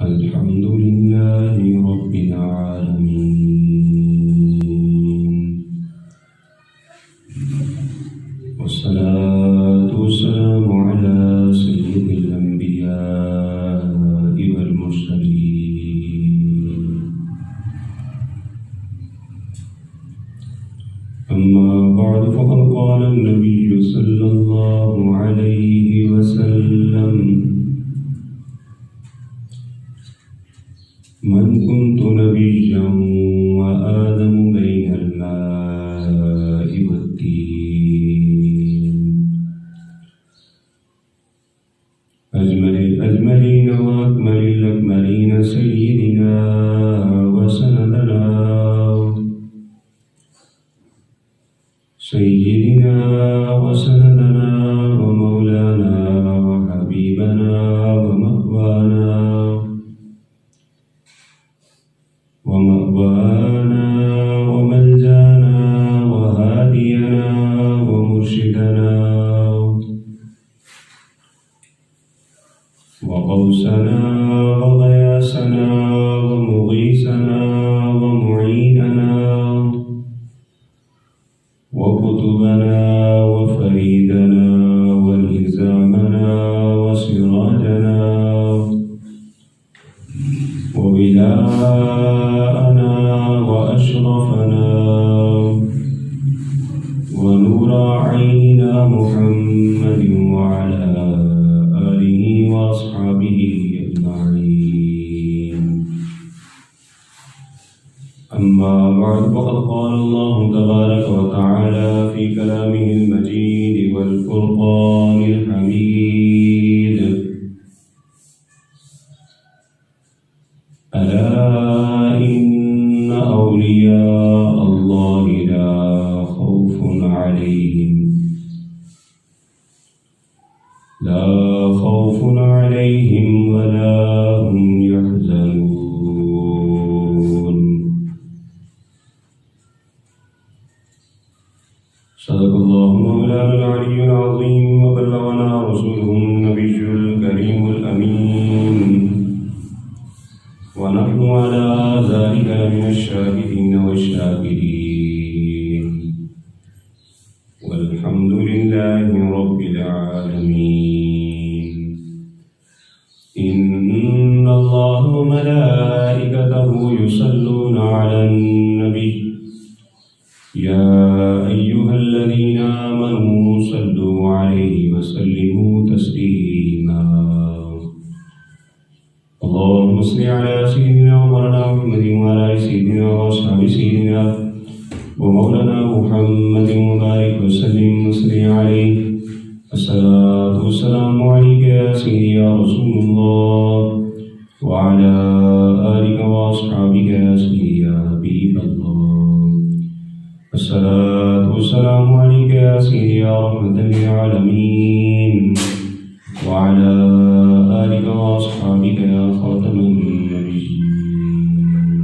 الحمد لله رب العالمين، والصلاة والسلام على سيد الأنبياء والمرسلين. أما بعد فقد قال النبي صلى الله عليه وسلم: من كنت نبيا وآدم بين الماء والدين. أجمل الأجملين وأكمل الأكملين سيدنا وسندنا ومولانا وحبيبنا ومأوانا وملجانا وهادينا ومرشدنا وقوسنا وغياثنا ومغيثنا ومعيننا وقطبنا وفريدنا والهزامنا وسراجنا وبلاءنا وأشرفنا ونور عيننا محمد وعلى آله وأصحابه أجمعين. أما بعد فقد قال الله تبارك وتعالى في كلامه المجيد والفرقان الحميد: ألا إن أولياء الله لا خوف عليهم ولا هم يحزنون. صدق الله مولانا العلي العظيم، وبلغنا رسوله النبي الكريم الأمين، ونحن على ذلك من الشاهدين والشاكرين، والحمد لله رب العالمين. إن الله وملائكته يصلون على النبي، يا أيها الذين آمنوا صلوا عليه وسلموا تسليما. اللهم صل على سيدنا ومولانا محمد وعلى آل سيدنا وأصحاب سيدنا ومولانا محمد وبارك وسلم وسلم عليه. الصلاة والسلام عليك يا سيدي يا رسول الله، وعلى آلك وأصحابك يا سيدي يا حبيب الله. الصلاة والسلام عليك يا سيدي يا رحمة للعالمين، وعلى آلك وأصحابك يا خاتم النبيين.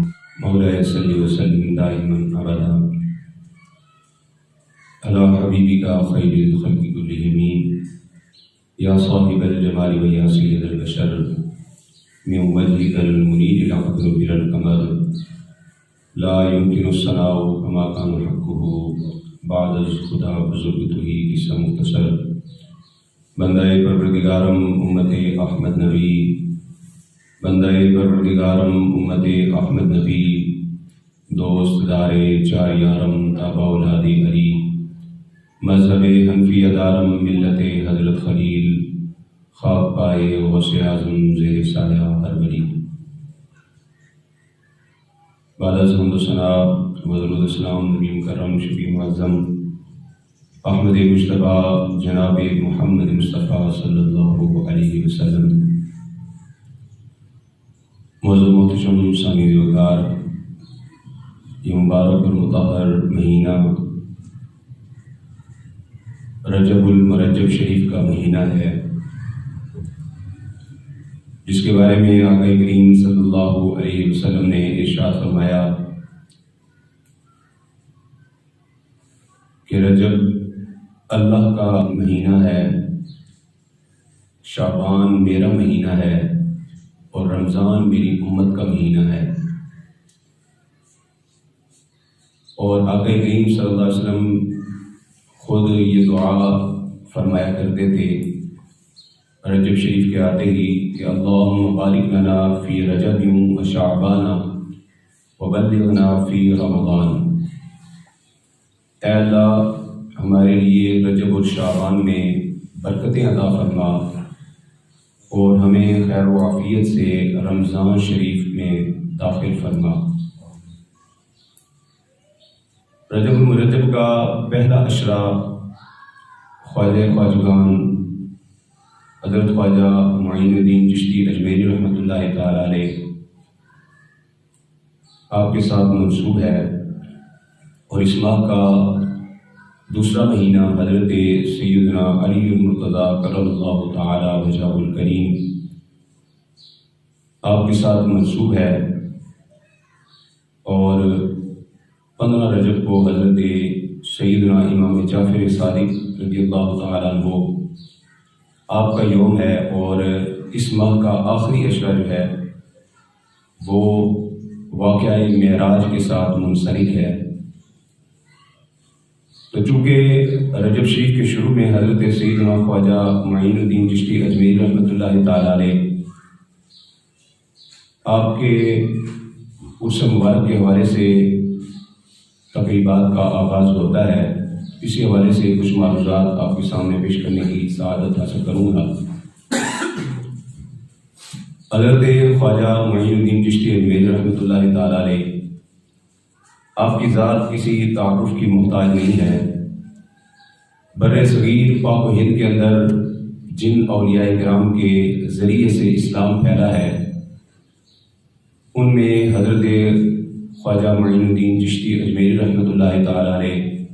مولاي صل وسلم دائما أبدا على حبيبك خير الخلق كلهم، يا صاحب الجمال ويا سيد البشر، من وجهك المنير العقد إلى الكمال، لا يمكن الثناء كما كان حقه بعد خدا بزرگتہ قصہ مختصر. بندہ پروردگارم امت احمد نبی، بندہ پروردگارم امت احمد نبی، دوست دارے چار یارم تابع اولاد علی، مذہب حنفی دارم ملت حضرت خلیل، خواب پائے غوث اعظم زیر سایہ ہر ولی. بعد از حمد و ثنا و درود و سلام نبی مکرم شفیع معظم احمد مجتبیٰ جناب محمد مصطفیٰ صلی اللہ علیہ وسلم. معزز محتشم سامعین وقار، یہ مبارک اور مطہر مہینہ رجب المرجب شریف کا مہینہ ہے، جس کے بارے میں آقا کریم صلی اللہ علیہ وسلم نے ارشاد فرمایا کہ رجب اللہ کا مہینہ ہے، شعبان میرا مہینہ ہے، اور اور رمضان میری امت کا مہینہ ہے۔ اور آقا کریم صلی اللہ علیہ وسلم خود یہ دعا فرمایا کرتے تھے رجب شریف کے آتے ہی کہ اللہم بارک لنا فی رجب و شعبان وبلغنا فی رمضان۔ اے اللہ ہمارے لیے رجب اور شعبان میں برکتیں عطا فرما اور ہمیں خیر و عافیت سے رمضان شریف میں داخل فرما۔ رجب المرجب کا پہلا اشرا خواجہ خواجگان حضرت خواجہ معین الدین چشتی اجمیری رحمۃ اللہ تعالی علیہ آپ کے ساتھ منسوب ہے، اور اس ماہ کا دوسرا مہینہ حضرت سیدنا علی المرتضیٰ کرم اللہ تعالی وجہہ الکریم آپ کے ساتھ منسوب ہے، اور 15 رجب کو حضرت سیدنا امام جعفر صادق رضی اللہ تعالیٰ عنہ آپ کا یوم ہے، اور اس ماہ کا آخری اشرا جو ہے وہ واقعہ معراج کے ساتھ منسلک ہے۔ تو چونکہ رجب شریف کے شروع میں حضرت سیدنا خواجہ معین الدین چشتی اجمیری رحمۃ اللہ تعالی علیہ آپ کے اس مبارک کے حوالے سے تقریبات کا آغاز ہوتا ہے، اسی حوالے سے کچھ معروضات آپ کے سامنے پیش کرنے کی سعادت حاصل کروں گا۔ حضرت خواجہ معین الدین چشتی اجمیری رحمۃ اللہ تعالی علیہ آپ کی ذات کسی تعارف کی محتاج نہیں ہے۔ بر صغیر پاک و ہند کے اندر جن اولیاء کرام کے ذریعے سے اسلام پھیلا ہے ان میں حضرت خواجہ معین الدین چشتی اجمیری رحمۃ اللہ تعالی علیہ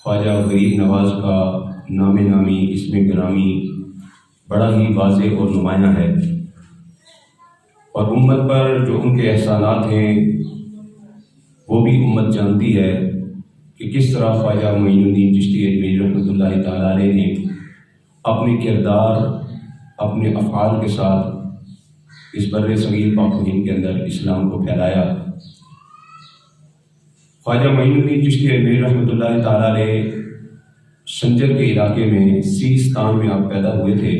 خواجہ غریب نواز کا نام نامی اسم گرامی بڑا ہی واضح اور نمایاں ہے، اور امت پر جو ان کے احسانات ہیں وہ بھی امت جانتی ہے کہ کس طرح خواجہ معین الدین چشتی اجمیری رحمۃ اللہ تعالی علیہ نے اپنے کردار اپنے افعال کے ساتھ اس بر صغیر پاک و ہند کے اندر اسلام کو پھیلایا۔ خواجہ معین الدین چشتی اجمیری رحمۃ اللہ تعالی علیہ سنجر کے علاقے میں سیستان میں آپ پیدا ہوئے تھے،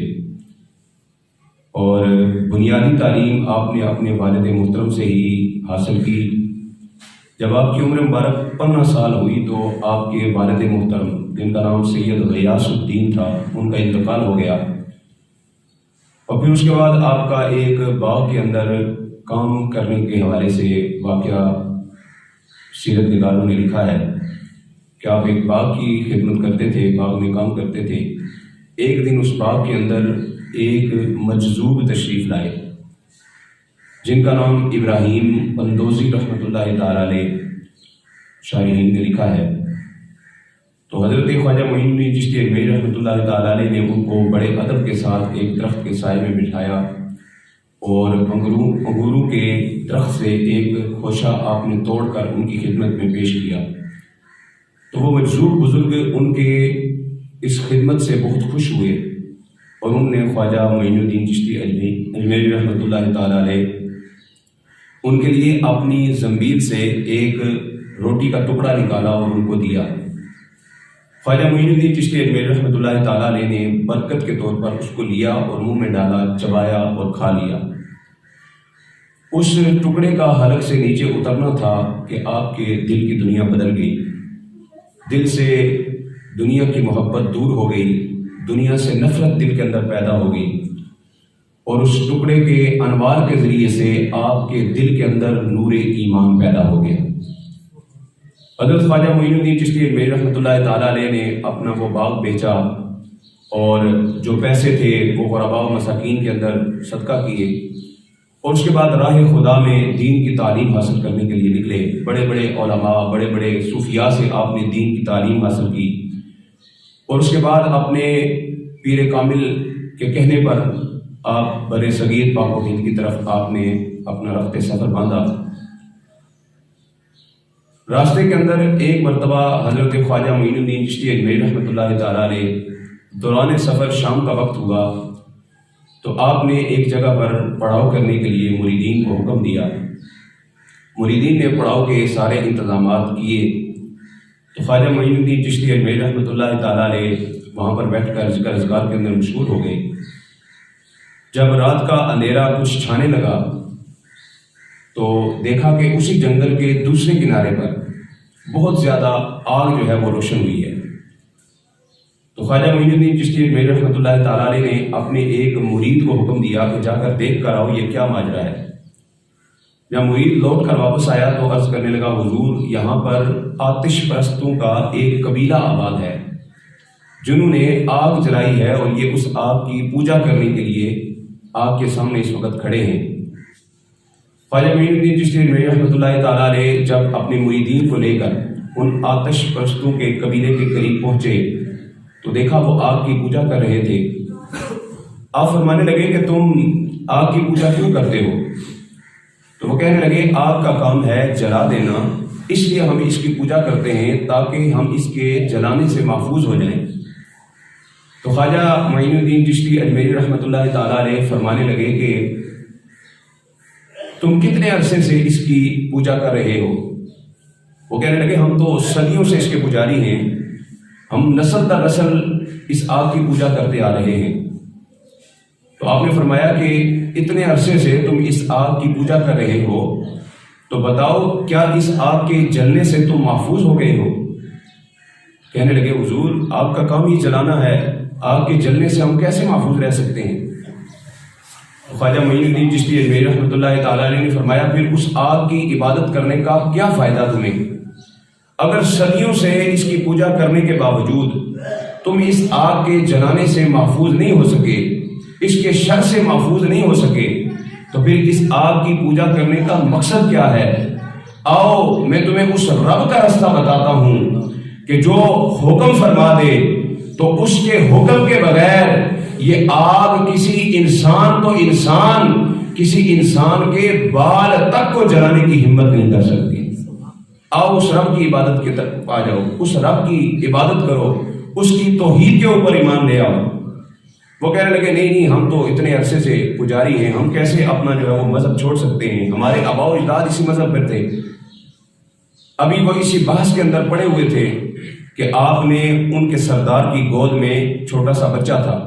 اور بنیادی تعلیم آپ نے اپنے والد محترم سے ہی حاصل کی۔ جب آپ کی عمر مبارک 15 سال ہوئی تو آپ کے والد محترم جن کا نام سید غیاث الدین تھا ان کا انتقال ہو گیا، اور پھر اس کے بعد آپ کا ایک باغ کے اندر کام کرنے کے حوالے سے واقعہ سیرت نگاروں نے لکھا ہے کہ آپ ایک باغ کی خدمت کرتے تھے، باغ میں کام کرتے تھے۔ ایک دن اس باغ کے اندر ایک مجذوب تشریف لائے جن کا نام ابراہیم بندوزی رحمۃ اللہ تعالی علیہ شارحین نے لکھا ہے۔ تو حضرت خواجہ معین الدین چشتی اجمیری رحمۃ اللہ تعالی علیہ نے ان کو بڑے ادب کے ساتھ ایک درخت کے سائے میں بٹھایا، اور انگوروں کے درخت سے ایک خوشہ آپ نے توڑ کر ان کی خدمت میں پیش کیا۔ تو وہ مجذوب بزرگ ان کے اس خدمت سے بہت خوش ہوئے، اور انہوں نے خواجہ معین الدین چشتی اجمیری رحمۃ اللہ تعالی علیہ ان کے لیے اپنی زنبیل سے ایک روٹی کا ٹکڑا نکالا اور ان کو دیا۔ خواجہ معین الدین چشتی اجمیری رحمۃ اللہ تعالی علیہ نے برکت کے طور پر اس کو لیا اور منہ میں ڈالا، چبایا اور کھا لیا۔ اس ٹکڑے کا حلق سے نیچے اترنا تھا کہ آپ کے دل کی دنیا بدل گئی، دل سے دنیا کی محبت دور ہو گئی، دنیا سے نفرت دل کے اندر پیدا ہو گئی، اور اس ٹکڑے کے انوار کے ذریعے سے آپ کے دل کے اندر نور ایمان پیدا ہو گیا۔ حضرت خواجہ معین الدین چشتی اجمیری رحمۃ اللہ تعالی علیہ نے اپنا وہ باغ بیچا، اور جو پیسے تھے وہ غرباء و مساکین کے اندر صدقہ کیے، اور اس کے بعد راہ خدا میں دین کی تعلیم حاصل کرنے کے لیے نکلے۔ بڑے بڑے علماء، بڑے بڑے صوفیاء سے آپ نے دین کی تعلیم حاصل کی، اور اس کے بعد اپنے پیر کامل کے کہنے پر آپ بر صغیر پاک و ہند کی طرف آپ نے اپنا رخت سفر باندھا۔ راستے کے اندر ایک مرتبہ حضرت خواجہ معین الدین چشتی اجمیری رحمۃ اللہ تعالی علیہ دوران سفر شام کا وقت ہوا، تو تو آپ نے ایک جگہ پر پڑاؤ کرنے کے لیے مریدین کو حکم دیا۔ مریدین نے پڑاؤ کے سارے انتظامات کیے تو خواجہ معین الدین چشتی اجمیری رحمۃ اللہ تعالیٰ علیہ وہاں پر بیٹھ کر ذکر اذکار کے اندر مشغول ہو گئے۔ جب رات کا اندھیرا کچھ چھانے لگا تو دیکھا کہ اسی جنگل کے دوسرے کنارے پر بہت زیادہ آگ جو ہے وہ روشن ہوئی ہے۔ تو خواجہ معین الدین چشتی اجمیری رحمۃ اللہ تعالیٰ علیہ نے اپنے ایک مرید کو حکم دیا کہ جا کر دیکھ کر آؤ یہ کیا ماجرا ہے۔ جب مرید لوٹ کر واپس آیا تو عرض کرنے لگا حضور یہاں پر آتش پرستوں کا ایک قبیلہ آباد ہے جنہوں نے آگ جلائی ہے اور یہ اس آگ کی پوجا کرنے کے لیے آگ کے سامنے اس وقت کھڑے ہیں۔ خواجہ معین الدین چشتی اجمیری رحمۃ اللہ تعالیٰ علیہ جب اپنے مریدین کو لے کر ان آتش پرستوں کے قبیلے کے قریب پہنچے تو دیکھا وہ آگ کی پوجا کر رہے تھے۔ آپ فرمانے لگے کہ تم آگ کی پوجا کیوں کرتے ہو؟ تو وہ کہنے لگے آگ کا کام ہے جلا دینا، اس لیے ہم اس کی پوجا کرتے ہیں تاکہ ہم اس کے جلانے سے محفوظ ہو جائیں۔ تو خواجہ معین الدین چشتی اجمیری رحمۃ اللہ تعالیٰ علیہ فرمانے لگے کہ تم کتنے عرصے سے اس کی پوجا کر رہے ہو؟ وہ کہنے لگے ہم تو صدیوں سے اس کے پجاری ہیں، ہم نسل در نسل اس آگ کی پوجا کرتے آ رہے ہیں۔ تو آپ نے فرمایا کہ اتنے عرصے سے تم اس آگ کی پوجا کر رہے ہو تو بتاؤ کیا اس آگ کے جلنے سے تم محفوظ ہو گئے ہو؟ کہنے لگے حضور آگ کا کام ہی جلانا ہے، آگ کے جلنے سے ہم کیسے محفوظ رہ سکتے ہیں؟ خواجہ معین الدین چشتی اجمیری رحمۃ اللہ تعالیٰ علیہ نے فرمایا پھر اس آگ کی عبادت کرنے کا کیا فائدہ تمہیں؟ اگر صدیوں سے اس کی پوجا کرنے کے باوجود تم اس آگ کے جلانے سے محفوظ نہیں ہو سکے، اس کے شر سے محفوظ نہیں ہو سکے، تو پھر اس آگ کی پوجا کرنے کا مقصد کیا ہے؟ آؤ میں تمہیں اس رب کا راستہ بتاتا ہوں کہ جو حکم فرما دے تو اس کے حکم کے بغیر یہ آگ کسی انسان کسی انسان کے بال تک کو جلانے کی ہمت نہیں کر سکتی۔ آؤ اس رب کی عبادت کی طرف آ جاؤ، اس رب کی عبادت کرو، اس کی توحید کے اوپر ایمان لے آؤ۔ وہ کہنے لگے نہیں ہم تو اتنے عرصے سے پجاری ہیں، ہم کیسے اپنا جو ہے وہ مذہب چھوڑ سکتے ہیں، ہمارے آباء و اجداد اسی مذہب پر تھے۔ ابھی وہ اسی بحث کے اندر پڑے ہوئے تھے کہ آپ نے ان کے سردار کی گود میں چھوٹا سا بچہ تھا،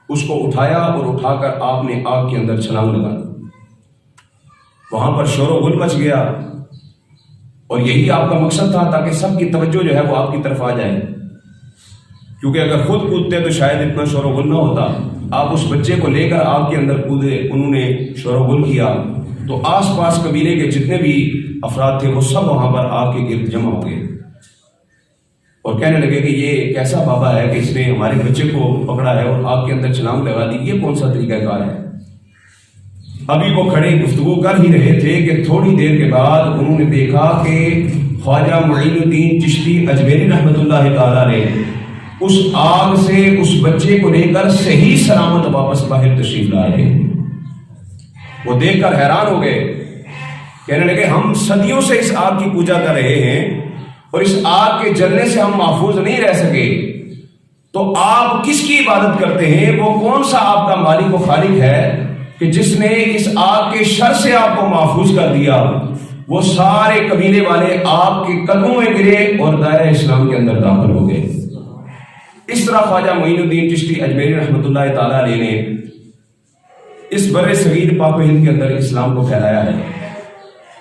اس کو اٹھایا اور اٹھا کر آپ نے آگ کے اندر چھلانگ لگا دی۔ وہاں پر شور و غل مچ گیا اور یہی آپ کا مقصد تھا تاکہ سب کی توجہ جو ہے وہ آپ کی طرف آ جائے، کیونکہ اگر خود کودتے تو شاید اتنا شور و غل نہ ہوتا۔ آپ اس بچے کو لے کر آگ کے اندر کودے، انہوں نے شور و غل کیا تو آس پاس قبیلے کے جتنے بھی افراد تھے وہ سب وہاں پر آگ کے گرد جمع ہو گئے اور کہنے لگے کہ یہ کیسا بابا ہے کہ اس نے ہمارے بچے کو پکڑا ہے اور آگ کے اندر چھلانگ لگا دی، یہ کون سا طریقہ کار ہے؟ ابھی وہ کھڑے گفتگو کر ہی رہے تھے کہ تھوڑی دیر کے بعد انہوں نے دیکھا کہ خواجہ معین الدین چشتی اجمیری رحمۃ اللہ تعالیٰ نے اس آگ سے اس بچے کو لے کر صحیح سلامت واپس باہر تشریف لا رہے۔ وہ دیکھ کر حیران ہو گئے، کہنے لگے ہم صدیوں سے اس آگ کی پوجا کر رہے ہیں اور اس آگ کے جلنے سے ہم محفوظ نہیں رہ سکے، تو آپ کس کی عبادت کرتے ہیں؟ وہ کون سا آپ کا مالک و خالق ہے کہ جس نے اس آگ کے شر سے آپ کو محفوظ کر دیا؟ وہ سارے قبیلے والے آپ کے قدموں میں گرے اور دائرہ اسلام کے اندر داخل ہو گئے۔ اس طرح خواجہ معین الدین چشتی اجمیری رحمۃ اللہ تعالیٰ علیہ نے اس بر صغیر پاک و ہند کے اندر اسلام کو پھیلایا ہے۔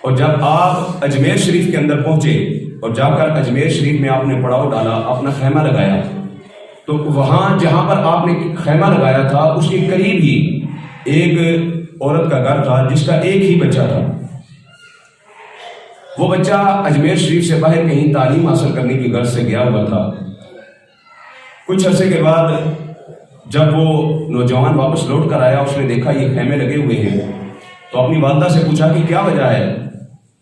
اور جب آپ اجمیر شریف کے اندر پہنچے اور جا کر اجمیر شریف میں آپ نے پڑاؤ ڈالا، اپنا خیمہ لگایا، تو وہاں جہاں پر آپ نے خیمہ لگایا تھا اس کے قریب ہی ایک عورت کا گھر تھا جس کا ایک ہی بچہ تھا۔ وہ بچہ اجمیر شریف سے باہر کہیں تعلیم حاصل کرنے کی غرض سے گیا ہوا تھا۔ کچھ عرصے کے بعد جب وہ نوجوان واپس لوٹ کر آیا، اس نے دیکھا یہ خیمے لگے ہوئے ہیں، تو اپنی والدہ سے پوچھا کہ کیا وجہ ہے،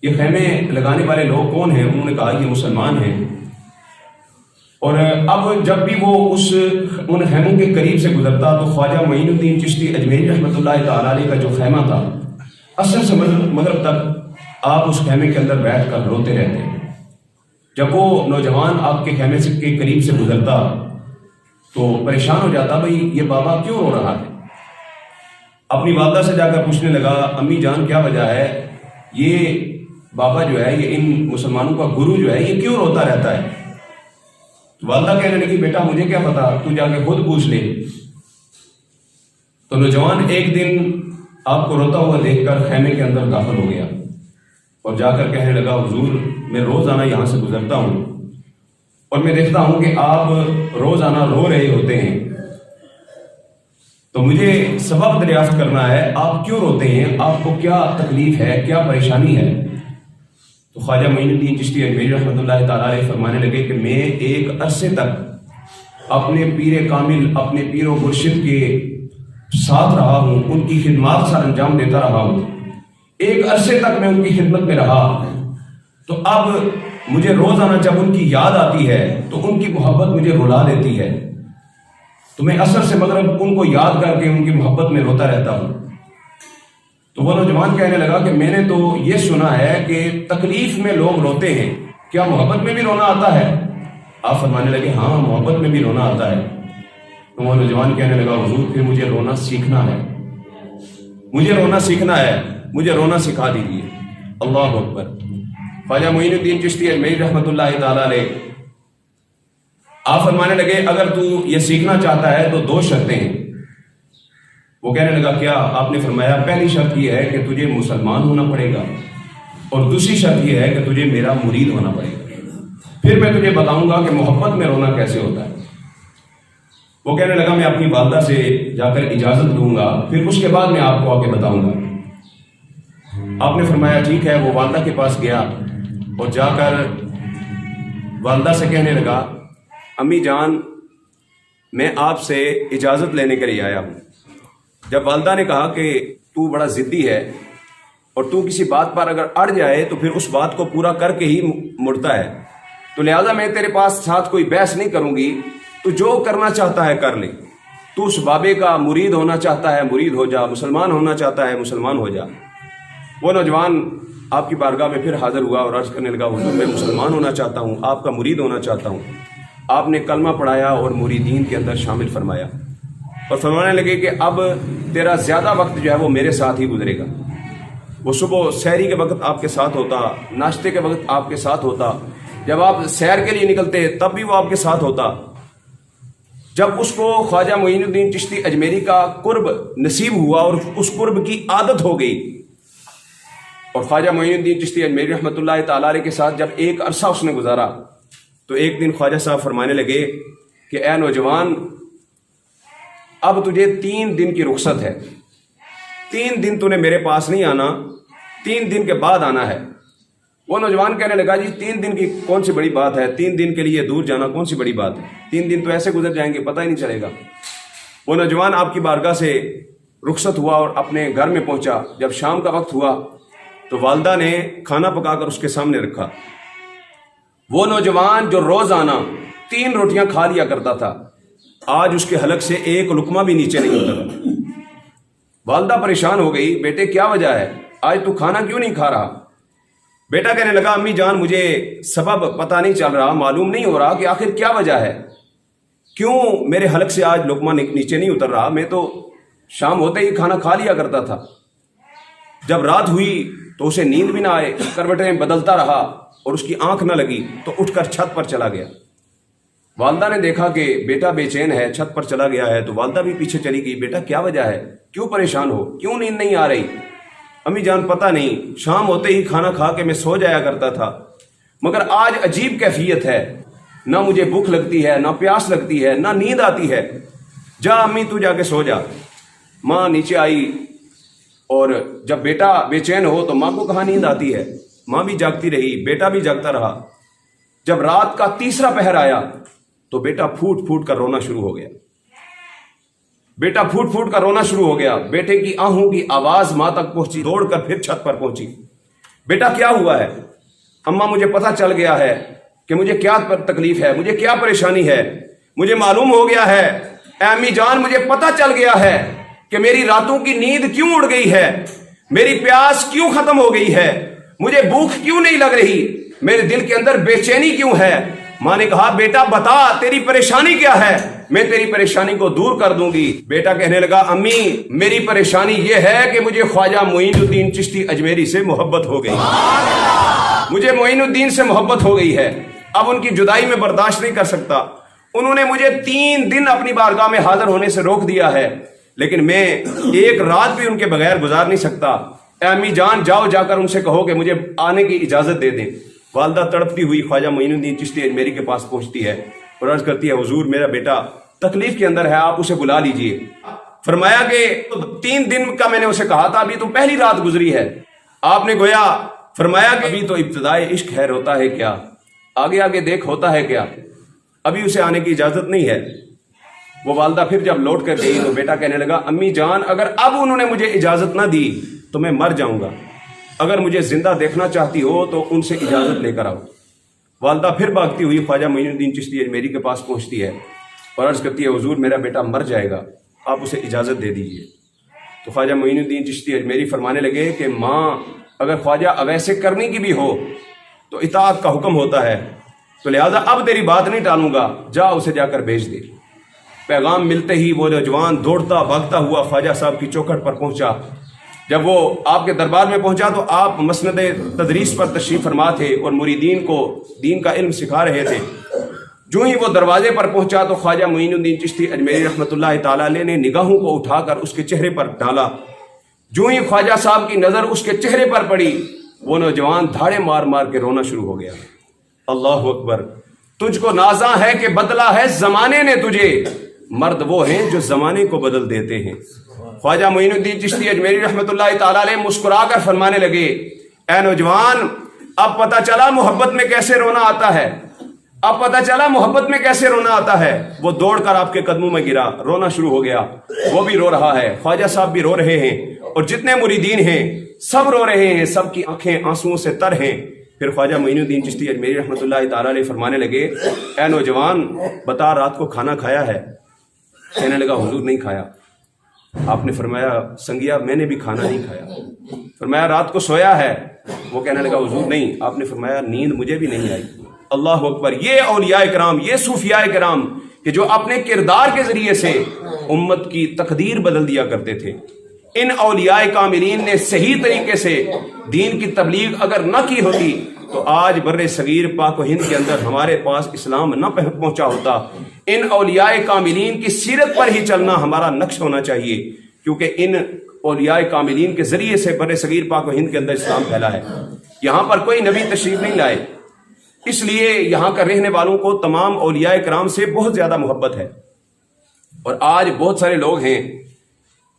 یہ خیمے لگانے والے لوگ کون ہیں؟ انہوں نے کہا یہ مسلمان ہیں۔ اور اب جب بھی وہ ان خیموں کے قریب سے گزرتا تو خواجہ معین الدین چشتی اجمیری رحمۃ اللہ تعالیٰ علیہ کا جو خیمہ تھا، عصر سے مغرب تک آپ اس خیمے کے اندر بیٹھ کر روتے رہتے۔ جب وہ نوجوان آپ کے خیمے کے قریب سے گزرتا تو پریشان ہو جاتا، بھئی یہ بابا کیوں رو رہا ہے؟ اپنی والدہ سے جا کر پوچھنے لگا امی جان کیا وجہ ہے، یہ بابا جو ہے، یہ ان مسلمانوں کا گرو جو ہے، یہ کیوں روتا رہتا ہے؟ والدہ کہنے لگی بیٹا مجھے کیا پتا، تو جا کے خود پوچھ لے۔ تو نوجوان ایک دن آپ کو روتا ہوا دیکھ کر خیمے کے اندر داخل ہو گیا اور جا کر کہنے لگا حضور میں روزانہ یہاں سے گزرتا ہوں اور میں دیکھتا ہوں کہ آپ روزانہ رو رہے ہوتے ہیں، تو مجھے سبب دریافت کرنا ہے آپ کیوں روتے ہیں، آپ کو کیا تکلیف ہے، کیا پریشانی ہے؟ تو خواجہ معین الدین چشتی اجمیری رحمۃ اللہ تعالیٰ علیہ فرمانے لگے کہ میں ایک عرصے تک اپنے پیر کامل، اپنے پیر و مرشد کے ساتھ رہا ہوں، ان کی خدمات سر انجام دیتا رہا ہوں، ایک عرصے تک میں ان کی خدمت میں رہا، تو اب مجھے روزانہ جب ان کی یاد آتی ہے تو ان کی محبت مجھے رلا دیتی ہے، تو میں عصر سے مغرب ان کو یاد کر کے ان کی محبت میں روتا رہتا ہوں۔ تو وہ نوجوان کہنے لگا کہ میں نے تو یہ سنا ہے کہ تکلیف میں لوگ روتے ہیں، کیا محبت میں بھی رونا آتا ہے؟ آپ فرمانے لگے ہاں محبت میں بھی رونا آتا ہے۔ تو وہ نوجوان کہنے لگا حضور پھر مجھے رونا سیکھنا ہے، مجھے رونا سیکھنا ہے، مجھے رونا سکھا دیجیے۔ اللہ اکبر۔ خواجہ معین الدین چشتی اجمیری رحمۃ اللہ تعالیٰ علیہ آپ فرمانے لگے اگر تو یہ سیکھنا چاہتا ہے تو دو شرطیں ہیں۔ وہ کہنے لگا کیا؟ آپ نے فرمایا پہلی شرط یہ ہے کہ تجھے مسلمان ہونا پڑے گا، اور دوسری شرط یہ ہے کہ تجھے میرا مرید ہونا پڑے گا، پھر میں تجھے بتاؤں گا کہ محبت میں رونا کیسے ہوتا ہے۔ وہ کہنے لگا میں اپنی والدہ سے جا کر اجازت لوں گا، پھر اس کے بعد میں آپ کو آ کے بتاؤں گا۔ آپ نے فرمایا ٹھیک ہے۔ وہ والدہ کے پاس گیا اور جا کر والدہ سے کہنے لگا امی جان میں آپ سے اجازت لینے کے لیے آیا ہوں۔ جب والدہ نے کہا کہ تو بڑا ضدی ہے اور تو کسی بات پر اگر اڑ جائے تو پھر اس بات کو پورا کر کے ہی مڑتا ہے، تو لہٰذا میں تیرے پاس ساتھ کوئی بحث نہیں کروں گی، تو جو کرنا چاہتا ہے کر لے، تو اس بابے کا مرید ہونا چاہتا ہے مرید ہو جا، مسلمان ہونا چاہتا ہے مسلمان ہو جا۔ وہ نوجوان آپ کی بارگاہ میں پھر حاضر ہوا اور عرض کرنے لگا حضور میں مسلمان ہونا چاہتا ہوں، آپ کا مرید ہونا چاہتا ہوں۔ آپ نے کلمہ پڑھایا اور مریدین کے اندر شامل فرمایا اور فرمانے لگے کہ اب تیرا زیادہ وقت جو ہے وہ میرے ساتھ ہی گزرے گا۔ وہ صبح سحری کے وقت آپ کے ساتھ ہوتا، ناشتے کے وقت آپ کے ساتھ ہوتا، جب آپ سیر کے لیے نکلتے تب بھی وہ آپ کے ساتھ ہوتا۔ جب اس کو خواجہ معین الدین چشتی اجمیری کا قرب نصیب ہوا اور اس قرب کی عادت ہو گئی، اور خواجہ معین الدین چشتی اجمیری رحمۃ اللہ تعالیٰ علیہ کے ساتھ جب ایک عرصہ اس نے گزارا، تو ایک دن خواجہ صاحب فرمانے لگے کہ اے نوجوان اب تجھے 3 دن کی رخصت ہے، 3 دن تو نے میرے پاس نہیں آنا، 3 دن کے بعد آنا ہے۔ وہ نوجوان کہنے لگا جی 3 دن کی کون سی بڑی بات ہے، 3 دن کے لیے دور جانا کون سی بڑی بات ہے، 3 دن تو ایسے گزر جائیں گے پتہ ہی نہیں چلے گا۔ وہ نوجوان آپ کی بارگاہ سے رخصت ہوا اور اپنے گھر میں پہنچا۔ جب شام کا وقت ہوا تو والدہ نے کھانا پکا کر اس کے سامنے رکھا۔ وہ نوجوان جو روزانہ 3 روٹیاں کھا لیا کرتا تھا، آج اس کے حلق سے ایک لقمہ بھی نیچے نہیں اترا۔ والدہ پریشان ہو گئی، بیٹے کیا وجہ ہے، آج تو کھانا کیوں نہیں کھا رہا؟ بیٹا کہنے لگا امی جان مجھے سبب پتہ نہیں چل رہا، معلوم نہیں ہو رہا کہ آخر کیا وجہ ہے، کیوں میرے حلق سے آج لقمہ نیچے نہیں اتر رہا، میں تو شام ہوتے ہی کھانا کھا لیا کرتا تھا۔ جب رات ہوئی تو اسے نیند بھی نہ آئے، کروٹیں بدلتا رہا اور اس کی آنکھ نہ لگی تو اٹھ کر چھت پر چلا گیا۔ والدہ نے دیکھا کہ بیٹا بے چین ہے، چھت پر چلا گیا ہے، تو والدہ بھی پیچھے چلی گئی، بیٹا کیا وجہ ہے، کیوں پریشان ہو، کیوں نیند نہیں آ رہی؟ امی جان پتہ نہیں، شام ہوتے ہی کھانا کھا کے میں سو جایا کرتا تھا، مگر آج عجیب کیفیت ہے، نہ مجھے بھوک لگتی ہے، نہ پیاس لگتی ہے، نہ نیند آتی ہے، جا امی تو جا کے سو جا۔ ماں نیچے آئی اور جب بیٹا بے چین ہو تو ماں کو کہاں نیند آتی ہے، ماں بھی جاگتی رہی، بیٹا بھی جاگتا رہا۔ جب رات کا 3را پہر آیا تو بیٹا پھوٹ پھوٹ کر رونا شروع ہو گیا، بیٹا پھوٹ پھوٹ کر رونا شروع ہو گیا۔ بیٹے کی آہوں کی آواز ماں تک پہنچی، دوڑ کر پھر چھت پر پہنچی، بیٹا کیا ہوا ہے؟ اماں مجھے پتہ چل گیا ہے کہ مجھے کیا تکلیف ہے، مجھے کیا پریشانی ہے، مجھے معلوم ہو گیا ہے، اے امی جان مجھے پتہ چل گیا ہے کہ میری راتوں کی نیند کیوں اڑ گئی ہے، میری پیاس کیوں ختم ہو گئی ہے، مجھے بھوک کیوں نہیں لگ رہی، میرے دل کے اندر بے چینی کیوں ہے۔ ماں نے کہا بیٹا بتا تیری پریشانی کیا ہے؟ میں تیری پریشانی کو دور کر دوں گی۔ بیٹا کہنے لگا امی میری پریشانی یہ ہے کہ مجھے خواجہ معین الدین چشتی اجمیری سے محبت ہو گئی، مجھے معین الدین سے محبت ہو گئی ہے، اب ان کی جدائی میں برداشت نہیں کر سکتا۔ انہوں نے مجھے 3 دن اپنی بارگاہ میں حاضر ہونے سے روک دیا ہے، لیکن میں ایک رات بھی ان کے بغیر گزار نہیں سکتا۔ اے امی جان جاؤ، جا کر ان سے کہو کہ مجھے آنے کی اجازت دے دیں۔ والدہ تڑپتی ہوئی خواجہ معین الدین چشتی اجمیری کے پاس پہنچتی ہے اور عرض کرتی ہے حضور میرا بیٹا تکلیف کے اندر ہے، آپ اسے بلا لیجئے۔ فرمایا کہ 3 دن کا میں نے اسے کہا تھا، ابھی تو پہلی رات گزری ہے۔ آپ نے گویا فرمایا کہ ابھی تو ابتدائے عشق ہے، ہوتا ہے کیا، آگے آگے دیکھ ہوتا ہے کیا، ابھی اسے آنے کی اجازت نہیں ہے۔ وہ والدہ پھر جب لوٹ کر گئی تو بیٹا کہنے لگا امی جان اگر اب انہوں نے مجھے اجازت نہ دی تو میں مر جاؤں گا، اگر مجھے زندہ دیکھنا چاہتی ہو تو ان سے اجازت لے کر آؤ۔ والدہ پھر بھاگتی ہوئی خواجہ معین الدین چشتی اجمیری کے پاس پہنچتی ہے اور عرض کرتی ہے حضور میرا بیٹا مر جائے گا، آپ اسے اجازت دے دیجیے۔ تو خواجہ معین الدین چشتی اجمیری فرمانے لگے کہ ماں اگر خواجہ اویسے کرنی کی بھی ہو تو اطاعت کا حکم ہوتا ہے، تو لہٰذا اب تیری بات نہیں ٹالوں گا، جا اسے جا کر بھیج دے۔ پیغام ملتے ہی وہ نوجوان دوڑتا بھاگتا ہوا خواجہ صاحب کی چوکھٹ پر پہنچا۔ جب وہ آپ کے دربار میں پہنچا تو آپ مسند تدریس پر تشریف فرما تھے اور مریدین کو دین کا علم سکھا رہے تھے۔ جو ہی وہ دروازے پر پہنچا تو خواجہ معین الدین چشتی اجمیری رحمۃ اللہ تعالی علیہ نے نگاہوں کو اٹھا کر اس کے چہرے پر ڈالا۔ جو ہی خواجہ صاحب کی نظر اس کے چہرے پر پڑی وہ نوجوان دھاڑے مار مار کے رونا شروع ہو گیا۔ اللہ اکبر، تجھ کو نازاں ہے کہ بدلا ہے زمانے نے تجھے، مرد وہ ہیں جو زمانے کو بدل دیتے ہیں۔ خواجہ معین الدین چشتی اجمیری رحمۃ اللہ تعالی علیہ مسکرا کر فرمانے لگے اے نوجوان اب پتہ چلا محبت میں کیسے رونا آتا ہے، اب پتہ چلا محبت میں کیسے رونا آتا ہے۔ وہ دوڑ کر آپ کے قدموں میں گرا، رونا شروع ہو گیا، وہ بھی رو رہا ہے، خواجہ صاحب بھی رو رہے ہیں اور جتنے مریدین ہیں سب رو رہے ہیں، سب کی آنکھیں آنسوؤں سے تر ہیں۔ پھر خواجہ معین الدین چشتی اجمیری رحمۃ اللہ تعالی علیہ فرمانے لگے اے نوجوان بتا رات کو کھانا کھایا ہے؟ کہنے لگا حضور نہیں کھایا۔ آپ نے فرمایا سنگیا میں نے بھی کھانا نہیں کھایا۔ فرمایا رات کو سویا ہے؟ وہ کہنے لگا حضور نہیں۔ آپ نے فرمایا نیند مجھے بھی نہیں آئی۔ اللہ اکبر، یہ اولیاء کرام، یہ صوفیاء کرام کہ جو اپنے کردار کے ذریعے سے امت کی تقدیر بدل دیا کرتے تھے، ان اولیاء کاملین نے صحیح طریقے سے دین کی تبلیغ اگر نہ کی ہوتی تو آج بر صغیر پاک و ہند کے اندر ہمارے پاس اسلام نہ پہنچا ہوتا۔ ان اولیاء کاملین کی سیرت پر ہی چلنا ہمارا نقش ہونا چاہیے، کیونکہ ان اولیاء کاملین کے ذریعے سے بر صغیر پاک و ہند کے اندر اسلام پھیلا ہے۔ یہاں پر کوئی نبی تشریف نہیں لائے، اس لیے یہاں کا رہنے والوں کو تمام اولیاء کرام سے بہت زیادہ محبت ہے۔ اور آج بہت سارے لوگ ہیں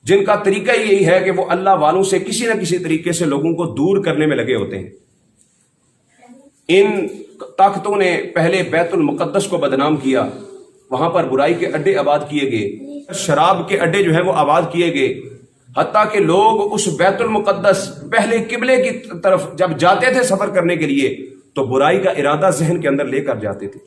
جن کا طریقہ یہی ہے کہ وہ اللہ والوں سے کسی نہ کسی طریقے سے لوگوں کو دور کرنے میں لگے ہوتے ہیں۔ ان طاقتوں نے پہلے بیت المقدس کو بدنام کیا، وہاں پر برائی کے اڈے آباد کیے گئے، شراب کے اڈے جو ہیں وہ آباد کیے گئے، حتیٰ کہ لوگ اس بیت المقدس پہلے قبلے کی طرف جب جاتے تھے سفر کرنے کے لیے تو برائی کا ارادہ ذہن کے اندر لے کر جاتے تھے۔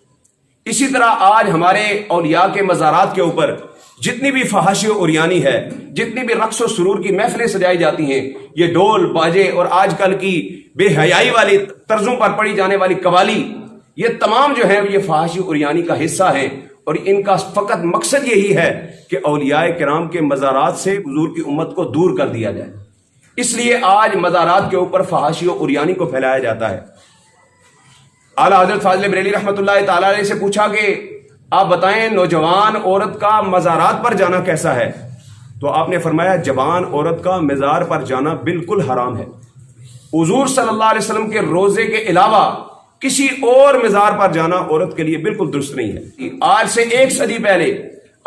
اسی طرح آج ہمارے اولیاء کے مزارات کے اوپر جتنی بھی فحاشی و عریانی ہے، جتنی بھی رقص و سرور کی محفلیں سجائی جاتی ہیں، یہ ڈول باجے اور آج کل کی بے حیائی والی طرزوں پر پڑی جانے والی قوالی، یہ تمام جو ہے یہ فحاشی و عریانی کا حصہ ہیں، اور ان کا فقط مقصد یہی ہے کہ اولیاء کرام کے مزارات سے حضور کی امت کو دور کر دیا جائے۔ اس لیے آج مزارات کے اوپر فحاشی و عریانی کو پھیلایا جاتا ہے۔ اعلیٰ حضرت فاضل بریلوی رحمۃ اللہ تعالی علیہ سے پوچھا کہ آپ بتائیں نوجوان عورت کا مزارات پر جانا کیسا ہے؟ تو آپ نے فرمایا جوان عورت کا مزار پر جانا بالکل حرام ہے۔ حضور صلی اللہ علیہ وسلم کے روزے کے علاوہ کسی اور مزار پر جانا عورت کے لیے بالکل درست نہیں ہے۔ آج سے 1 صدی پہلے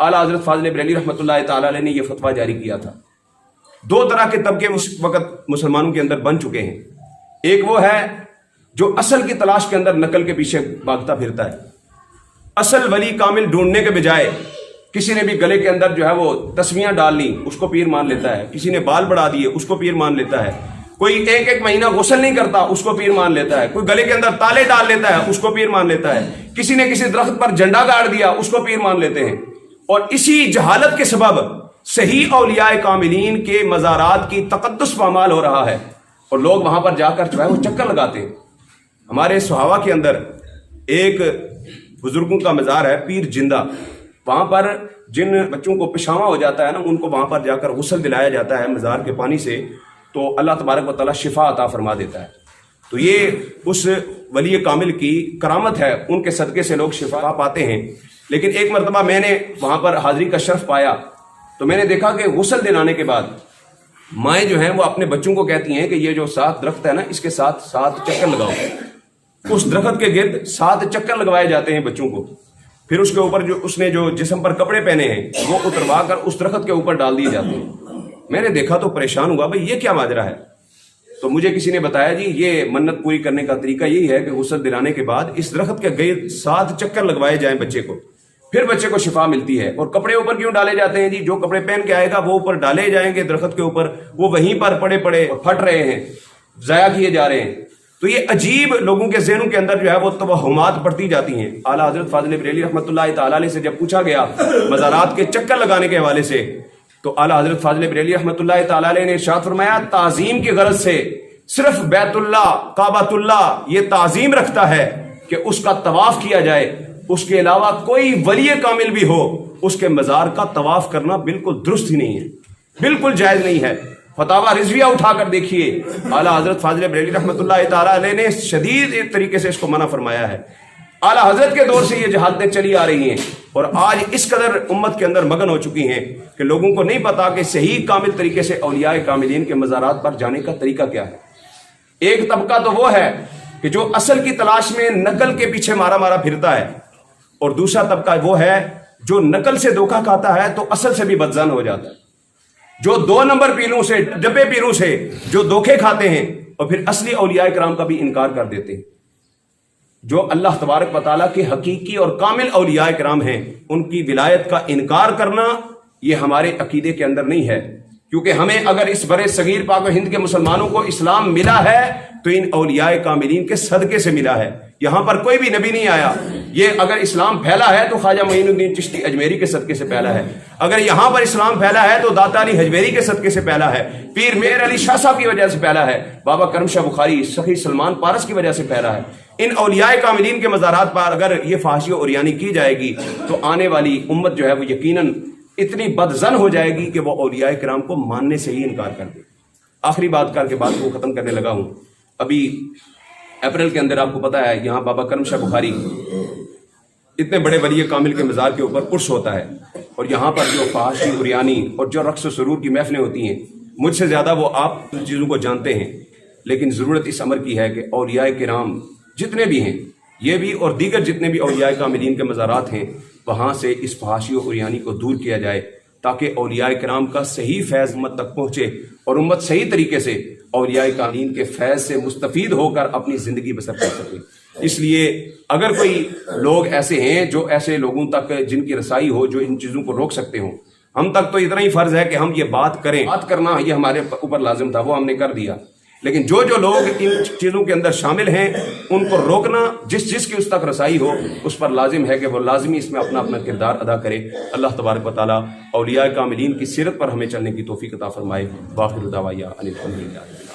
اعلیٰ حضرت فاضل بریلوی رحمۃ اللہ تعالی علیہ نے یہ فتویٰ جاری کیا تھا۔ 2 طرح کے طبقے اس وقت مسلمانوں کے اندر بن چکے ہیں۔ ایک وہ ہے جو اصل کی تلاش کے اندر نقل کے پیچھے بھاگتا پھرتا ہے، اصل ولی کامل ڈھونڈنے کے بجائے کسی نے بھی گلے کے اندر جو ہے وہ تسمیاں ڈال لی اس کو پیر مان لیتا ہے، کسی نے بال بڑھا دیے اس کو پیر مان لیتا ہے، کوئی 1 مہینہ غسل نہیں کرتا اس کو پیر مان لیتا ہے، کوئی گلے کے اندر تالے ڈال لیتا ہے اس کو پیر مان لیتا ہے، کسی نے کسی درخت پر جھنڈا گاڑ دیا اس کو پیر مان لیتے ہیں۔ اور اسی جہالت کے سبب صحیح اولیاء کاملین کے مزارات کی تقدس پامال ہو رہا ہے، اور لوگ وہاں پر جا کر جو ہے وہ چکر لگاتے ہیں۔ ہمارے صحابہ کے اندر ایک بزرگوں کا مزار ہے پیر جندہ، وہاں پر جن بچوں کو پیشاواں ہو جاتا ہے نا، ان کو وہاں پر جا کر غسل دلایا جاتا ہے مزار کے پانی سے، تو اللہ تبارک و تعالیٰ شفا عطا فرما دیتا ہے۔ تو یہ اس ولی کامل کی کرامت ہے، ان کے صدقے سے لوگ شفا پاتے ہیں۔ لیکن ایک مرتبہ میں نے وہاں پر حاضری کا شرف پایا تو میں نے دیکھا کہ غسل دلانے کے بعد مائیں جو ہیں وہ اپنے بچوں کو کہتی ہیں کہ یہ جو 7 درخت ہے نا، اس کے ساتھ 7 چکر لگاؤ۔ اس درخت کے گرد 7 چکر لگوائے جاتے ہیں بچوں کو، پھر اس کے اوپر جو اس نے جو جسم پر کپڑے پہنے ہیں وہ اتروا کر اس درخت کے اوپر ڈال دیے جاتے ہیں۔ میں نے دیکھا تو پریشان ہوا، بھئی یہ کیا ماجرا ہے؟ تو مجھے کسی نے بتایا جی یہ منت پوری کرنے کا طریقہ یہی ہے کہ غسل دلانے کے بعد اس درخت کے گرد 7 چکر لگوائے جائیں بچے کو، پھر بچے کو شفا ملتی ہے۔ اور کپڑے اوپر کیوں ڈالے جاتے ہیں جی؟ جو کپڑے پہن کے آئے گا وہ اوپر ڈالے جائیں گے درخت کے اوپر، وہ وہیں پر پڑے پڑے پھٹ رہے ہیں، ضائع کیے جا رہے ہیں۔ تو یہ عجیب لوگوں کے ذہنوں کے اندر جو ہے وہ توہمات پڑتی جاتی ہیں۔ اعلیٰ حضرت فاضل بریلوی رحمۃ اللہ تعالیٰ علیہ سے جب پوچھا گیا مزارات کے چکر لگانے کے حوالے سے، تو اعلیٰ حضرت فاضل بریلوی رحمۃ اللہ تعالیٰ علیہ نے ارشاد فرمایا تعظیم کی غرض سے صرف بیت اللہ کعبۃ اللہ یہ تعظیم رکھتا ہے کہ اس کا طواف کیا جائے، اس کے علاوہ کوئی ولی کامل بھی ہو اس کے مزار کا طواف کرنا بالکل درست ہی نہیں ہے، بالکل جائز نہیں ہے۔ فتاوی رضویہ اٹھا کر دیکھیے، اعلیٰ حضرت فاضل بریلوی رحمۃ اللہ تعالیٰ علیہ نے شدید طریقے سے اس کو منع فرمایا ہے۔ اعلیٰ حضرت کے دور سے یہ جہالتیں چلی آ رہی ہیں اور آج اس قدر امت کے اندر مگن ہو چکی ہیں کہ لوگوں کو نہیں پتا کہ صحیح کامل طریقے سے اولیاء کاملین کے مزارات پر جانے کا طریقہ کیا ہے۔ ایک طبقہ تو وہ ہے کہ جو اصل کی تلاش میں نقل کے پیچھے مارا مارا پھرتا ہے، اور دوسرا طبقہ وہ ہے جو نقل سے دھوکہ کھاتا ہے تو اصل سے بھی بدظن ہو جاتا ہے، جو 2 نمبر پیروں سے ڈبے پیروں سے جو دھوکے کھاتے ہیں اور پھر اصلی اولیاء کرام کا بھی انکار کر دیتے ہیں۔ جو اللہ تبارک و تعالیٰ کے حقیقی اور کامل اولیاء کرام ہیں ان کی ولایت کا انکار کرنا یہ ہمارے عقیدے کے اندر نہیں ہے، کیونکہ ہمیں اگر اس برے صغیر پاک و ہند کے مسلمانوں کو اسلام ملا ہے تو ان اولیاء کاملین کے صدقے سے ملا ہے۔ یہاں پر کوئی بھی نبی نہیں آیا، یہ اگر اسلام پھیلا ہے تو خواجہ معین الدین چشتی اجمیری کے صدقے سے پھیلا ہے، اگر یہاں پر اسلام پھیلا ہے تو داتا علی حجویری کے صدقے سے پھیلا ہے، پیر میر علی شاہ صاحب کی وجہ سے پھیلا ہے، بابا کرم شاہ بخاری سخی سلمان پارس کی وجہ سے پھیلا ہے۔ ان اولیاء کاملین کے مزارات پر اگر یہ فحاشی و عریانی کی جائے گی تو آنے والی امت جو ہے وہ یقیناً اتنی بدظن ہو جائے گی کہ وہ اولیاء کرام کو ماننے سے ہی انکار کر دے۔ آخری بات کر کے بات کو ختم کرنے لگا ہوں۔ ابھی اپریل کے اندر آپ کو پتا ہے یہاں بابا کرم شاہ بخاری اتنے بڑے ولی کامل کے مزار کے اوپر عرس ہوتا ہے، اور یہاں پر جو فحاشی عریانی اور جو رقص و سرور کی محفلیں ہوتی ہیں، مجھ سے زیادہ وہ آپ ان چیزوں کو جانتے ہیں، لیکن ضرورت اس امر کی ہے کہ اولیاء کرام جتنے بھی ہیں، یہ بھی اور دیگر جتنے بھی اولیاء کاملین کے مزارات ہیں، وہاں سے اس فحاشی و عریانی کو دور کیا جائے تاکہ اولیاء کرام کا صحیح فیض امت تک پہنچے اور امت صحیح طریقے سے اولیاء کاملین کے فیض سے مستفید ہو کر اپنی زندگی بسر کر سکے۔ اس لیے اگر کوئی لوگ ایسے ہیں جو ایسے لوگوں تک جن کی رسائی ہو جو ان چیزوں کو روک سکتے ہوں، ہم تک تو اتنا ہی فرض ہے کہ ہم یہ بات کریں، بات کرنا یہ ہمارے اوپر لازم تھا، وہ ہم نے کر دیا، لیکن جو لوگ ان چیزوں کے اندر شامل ہیں ان کو روکنا، جس کی اس تک رسائی ہو اس پر لازم ہے کہ وہ لازمی اس میں اپنا اپنا کردار ادا کرے۔ اللہ تبارک و تعالیٰ اولیاء کاملین کی سیرت پر ہمیں چلنے کی توفیق عطا فرمائے۔ باخر دعوانا ان الحمد للہ۔